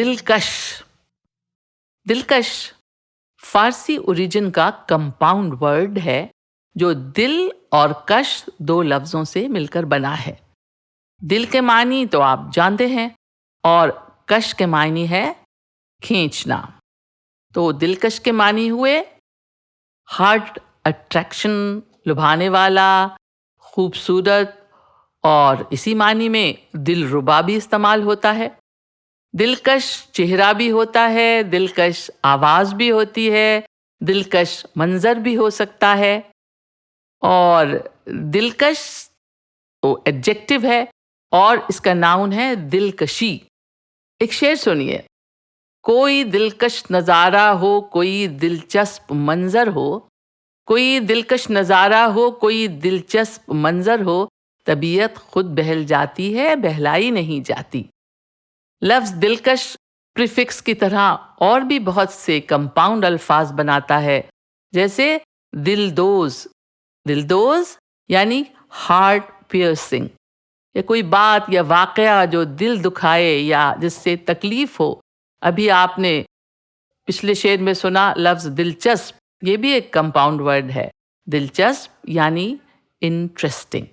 دلکش. دلکش فارسی اوریجن کا کمپاؤنڈ ورڈ ہے جو دل اور کش دو لفظوں سے مل کر بنا ہے. دل کے معنی تو آپ جانتے ہیں اور کش کے معنی ہے کھینچنا. تو دلکش کے معنی ہوئے ہارٹ اٹریکشن، لبھانے والا، خوبصورت، اور اسی معنی میں دل ربا بھی استعمال ہوتا ہے. دلکش چہرہ بھی ہوتا ہے، دلکش آواز بھی ہوتی ہے، دلکش منظر بھی ہو سکتا ہے. اور دلکش وہ ایڈجیکٹو ہے اور اس کا ناؤن ہے دلکشی. ایک شعر سنیے. کوئی دلکش نظارہ ہو، کوئی دلچسپ منظر ہو، کوئی دلکش نظارہ ہو، کوئی دلچسپ منظر ہو، طبیعت خود بہل جاتی ہے، بہلائی نہیں جاتی. لفظ دلکش پریفکس کی طرح اور بھی بہت سے کمپاؤنڈ الفاظ بناتا ہے، جیسے دلدوز. دلدوز یعنی ہارٹ پیئرسنگ. یا کوئی بات یا واقعہ جو دل دکھائے یا جس سے تکلیف ہو. ابھی آپ نے پچھلے شعر میں سنا لفظ دلچسپ، یہ بھی ایک کمپاؤنڈ ورڈ ہے. دلچسپ یعنی انٹرسٹنگ.